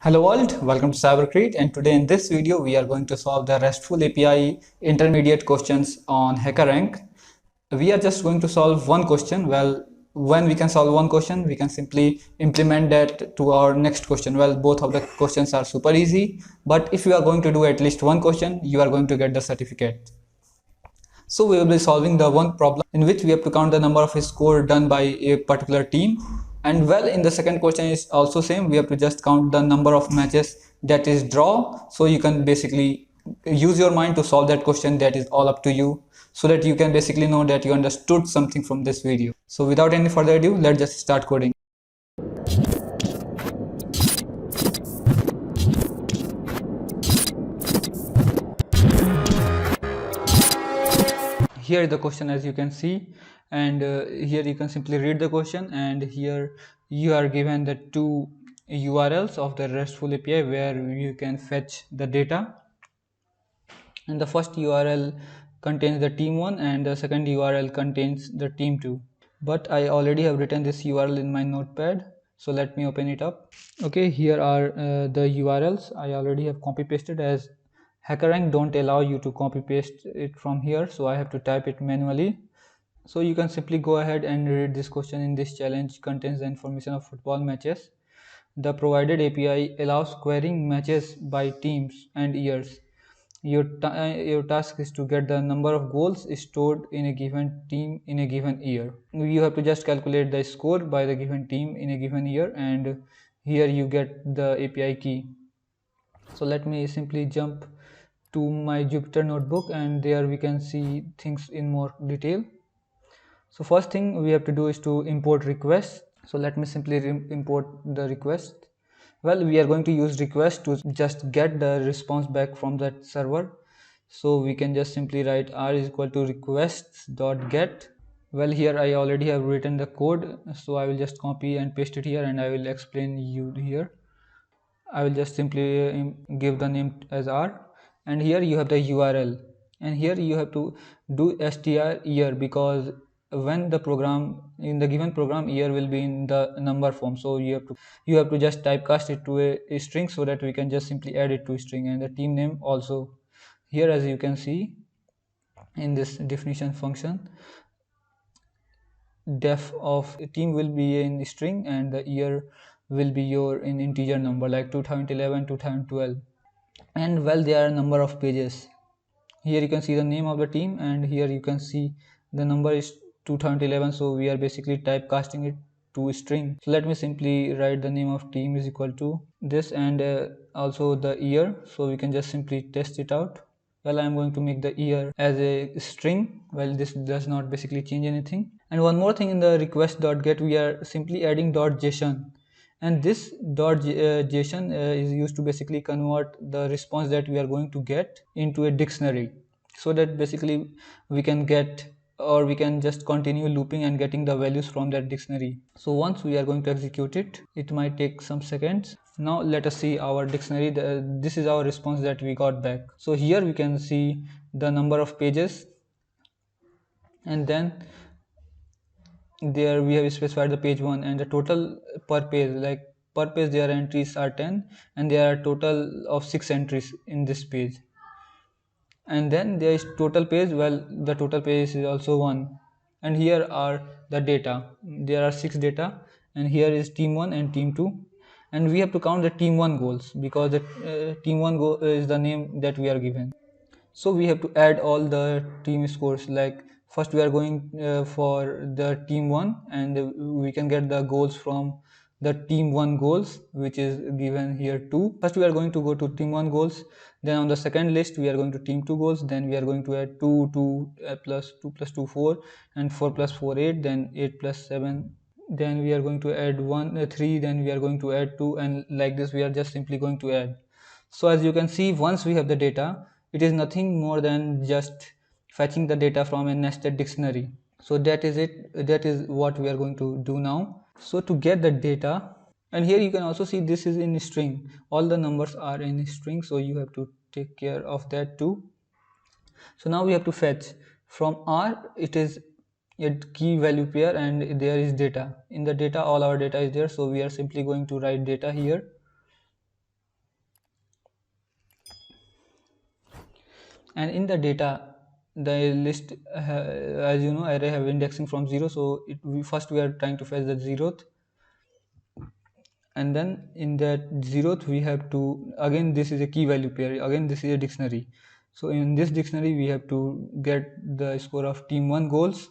Hello world, welcome to CyberCreate, and today in this video we are going to solve the RESTful API intermediate questions on HackerRank. We are just going to solve one question. Well, when we can solve one question, we can simply implement that to our next question. Well, both of the questions are super easy, but if you are going to do at least one question, you are going to get the certificate. So we will be solving the one problem in which we have to count the number of score done by a particular team. And well, in the second question is also same. We have to just count the number of matches that is draw. So you can basically use your mind to solve that question. That is all up to you, so that you can basically know that you understood something from this video. So without any further ado, let's just start coding. Here is the question, as you can see, and here you can simply read the question, and here you are given the two URLs of the RESTful API where you can fetch the data, and the first URL contains the team1 and the second URL contains the team2, but I already have written this URL in my notepad, so let me open it up. Okay, here are the URLs. I already have copy pasted, as HackerRank don't allow you to copy paste it from here, so I have to type it manually. So you can simply go ahead and read this question. In this challenge contains the information of football matches. The provided API allows querying matches by teams and years. Your task is to get the number of goals stored in a given team in a given year. You have to just calculate the score by the given team in a given year, and here you get the API key. So let me simply jump to my Jupyter notebook, and there we can see things in more detail. So first thing we have to do is to import requests. So let me simply import the request. Well, we are going to use request to just get the response back from that server. So we can just simply write r is equal to requests.get. Well, here I already have written the code, so I will just copy and paste it here, and I will explain you here. I will just simply give the name as r, and here you have the URL, and here you have to do str year, because when the program in the given program year will be in the number form, so you have to just typecast it to a string, so that we can just simply add it to a string. And the team name also here, as you can see in this definition function, def of team will be in string and the year will be your in integer number, like 2011 2012. And well, there are a number of pages. Here you can see the name of the team, and here you can see the number is 2011, so we are basically typecasting it to a string. So let me simply write the name of team is equal to this, and also the year, so we can just simply test it out. Well, I am going to make the year as a string. Well, this does not basically change anything. And one more thing, in the request.get we are simply adding .json, and this .json is used to basically convert the response that we are going to get into a dictionary, so that basically we can get, or we can just continue looping and getting the values from that dictionary. So once we are going to execute it, it might take some seconds. Now let us see our dictionary. This is our response that we got back. So here we can see the number of pages, and then there we have specified the page 1, and the total per page, like per page their entries are 10, and there are total of 6 entries in this page. And then there is total page. Well, the total page is also 1, and here are the data. There are 6 data, and here is team 1 and team 2, and we have to count the team 1 goals, because the team 1 goal is the name that we are given. So we have to add all the team scores. Like first we are going for the team 1, and we can get the goals from the team 1 goals, which is given here 2. First we are going to go to team 1 goals, then on the second list we are going to team 2 goals, then we are going to add 2 2 plus 2 plus 2 4, and 4 plus 4 8, then 8 plus 7, then we are going to add 1 3, then we are going to add 2, and like this we are just simply going to add. So as you can see, once we have the data, it is nothing more than just fetching the data from a nested dictionary. So that is it. That is what we are going to do now. So to get the data, and here you can also see this is in string. All the numbers are in string, so you have to take care of that too. So now we have to fetch from R. It is a key value pair, and there is data. In the data, all our data is there, so we are simply going to write data here. and in the data the list as you know array have indexing from 0, so we are trying to fetch the zeroth, and then in that zeroth we have to, again this is a key value pair, again this is a dictionary, so in this dictionary we have to get the score of team 1 goals,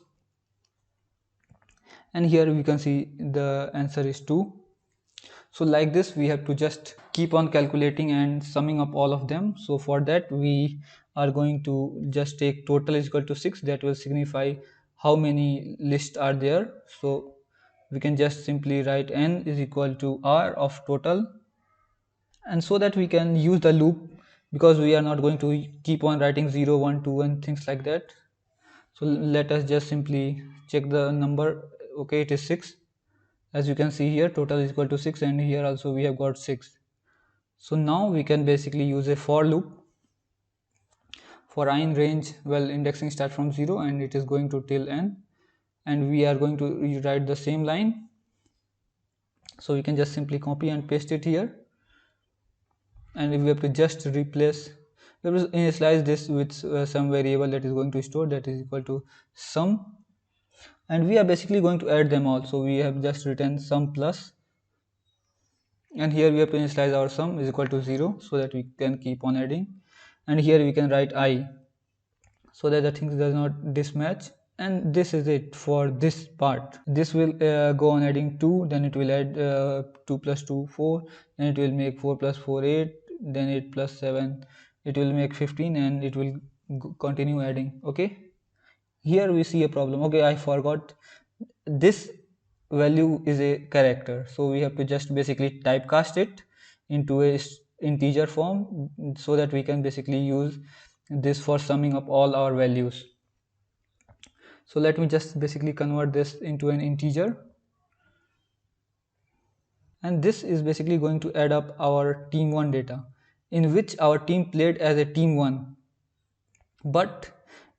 and here we can see the answer is 2. So like this we have to just keep on calculating and summing up all of them. So for that we are going to just take total is equal to 6, that will signify how many lists are there. So we can just simply write n is equal to r of total, and so that we can use the loop, because we are not going to keep on writing 0 1 2 and things like that. So let us just simply check the number. Okay, it is 6. As you can see here, total is equal to 6, and here also we have got 6. So now we can basically use a for loop for I in range. Well, indexing start from 0 and it is going to till n, and we are going to rewrite the same line. So we can just simply copy and paste it here, and we have to just replace, we have to initialize this with some variable that is going to store, that is equal to sum, and we are basically going to add them all. So we have just written sum plus, and here we have to initialize our sum is equal to 0 so that we can keep on adding, and here we can write I so that the things does not mismatch. And this is it for this part. This will go on adding 2, then it will add 2 plus 2 4, then it will make 4 plus 4 8, then 8 plus 7 it will make 15, and it will continue adding. Okay, here we see a problem. Okay, I forgot, this value is a character, so we have to just basically typecast it into a integer form so that we can basically use this for summing up all our values. So let me just basically convert this into an integer, and this is basically going to add up our team 1 data, in which our team played as a team 1. But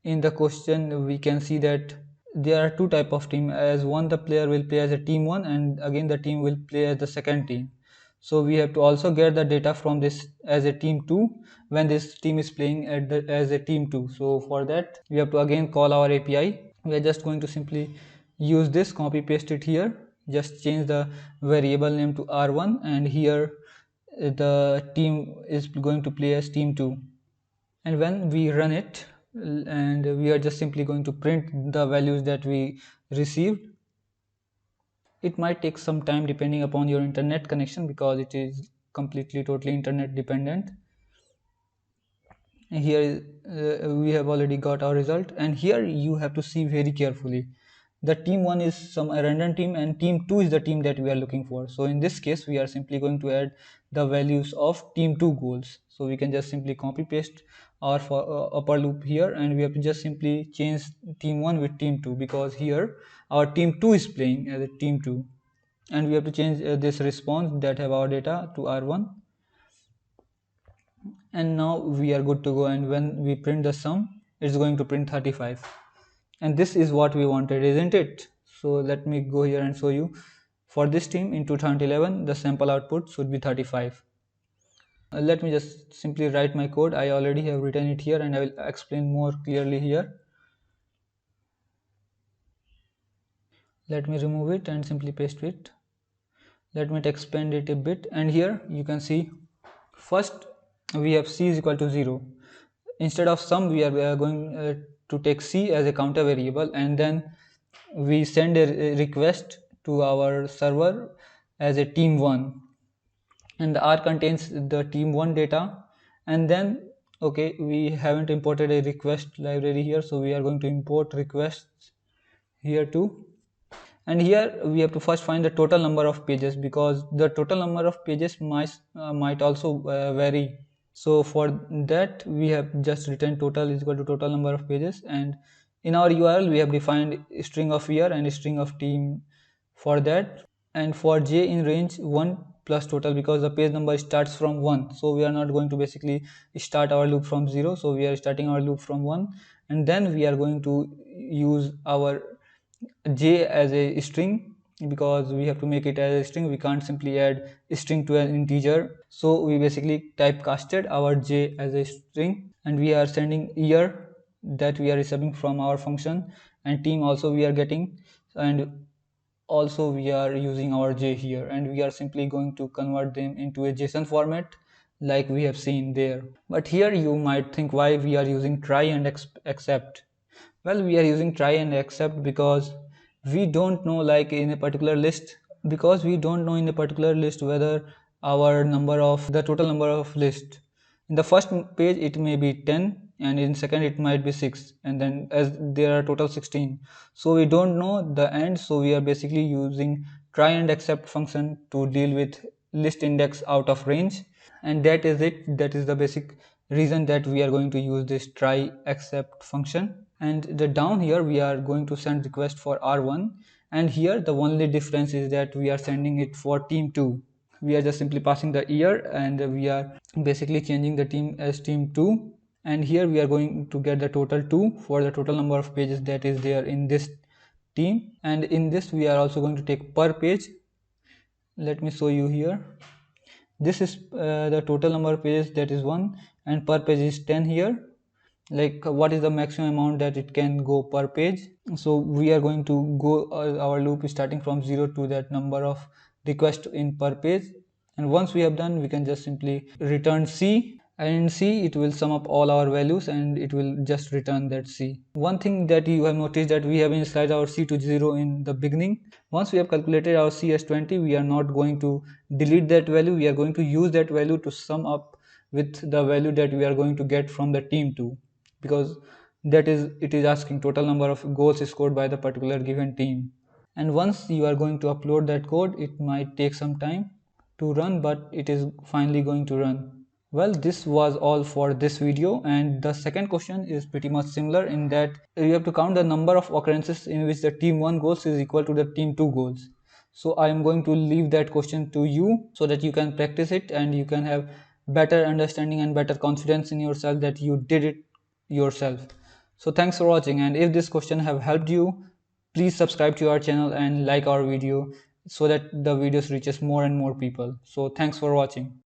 in the question we can see that there are two type of team. As one, the player will play as a team 1, and again the team will play as the second team. So we have to also get the data from this as a team 2 when this team is playing as a team 2. So for that we have to again call our API. We are just going to simply use this, copy paste it here, just change the variable name to r1, and here the team is going to play as team 2. And when we run it, and we are just simply going to print the values that we received. It might take some time depending upon your internet connection, because it is completely totally internet dependent. And here we have already got our result, and here you have to see very carefully. The team 1 is some random team, and team 2 is the team that we are looking for. So in this case we are simply going to add the values of team 2 goals. So we can just simply copy paste our upper loop here, and we have to just simply change team 1 with team 2, because here our team 2 is playing as a team 2, and we have to change this response that have our data to r1, and now we are good to go. And when we print the sum, it's going to print 35, and this is what we wanted, isn't it? So let me go here and show you. For this team in 2011, the sample output should be 35. Let me just simply write my code. I already have written it here, and I will explain more clearly here. Let me remove it and simply paste it. Let me expand it a bit, and here you can see first we have c is equal to 0. Instead of sum, we are going to take c as a counter variable, and then we send a request to our server as a team 1, and the r contains the team 1 data. And then okay, we haven't imported a request library here, so we are going to import requests here too. And here we have to first find the total number of pages, because the total number of pages might also vary. So for that we have just written total is equal to total number of pages, and in our URL we have defined string of year and string of team for that. And for j in range 1 plus total, because the page number starts from 1, so we are not going to basically start our loop from 0, so we are starting our loop from 1, and then we are going to use our j as a string, because we have to make it as a string. We can't simply add a string to an integer, so we basically typecasted our j as a string. and we are sending year that we are receiving from our function, and team also we are getting, and also we are using our j here, and we are simply going to convert them into a JSON format like we have seen there. But here you might think why we are using try and except. Well, we are using try and except because we don't know, like in a particular list, because we don't know in a particular list whether our number of the total number of list in the first page it may be 10, and in second it might be 6, and then as there are total 16, so we don't know the end. So we are basically using try and except function to deal with list index out of range, and that is it. That is the basic reason that we are going to use this try except function. And the down here we are going to send request for R1, and here the only difference is that we are sending it for team 2. We are just simply passing the year, and we are basically changing the team as team 2, and here we are going to get the total 2 for the total number of pages that is there in this team. And in this we are also going to take per page. Let me show you here. This is the total number of pages, that is 1, and per page is 10 here. Like what is the maximum amount that it can go per page? So we are going to go our loop is starting from 0 to that number of requests in per page, and once we have done we can just simply return C, and in C it will sum up all our values and it will just return that C. One thing that you have noticed that we have initialized our C to 0 in the beginning. Once we have calculated our C as 20, we are not going to delete that value, we are going to use that value to sum up with the value that we are going to get from the team 2, because that is, it is asking total number of goals scored by the particular given team. And once you are going to upload that code, it might take some time to run, but it is finally going to run. Well, this was all for this video, and the second question is pretty much similar in that you have to count the number of occurrences in which the team 1 goals is equal to the team 2 goals. So I am going to leave that question to you so that you can practice it and you can have better understanding and better confidence in yourself that you did it yourself. So thanks for watching, and if this question have helped you, please subscribe to our channel and like our video so that the videos reaches more and more people. So thanks for watching.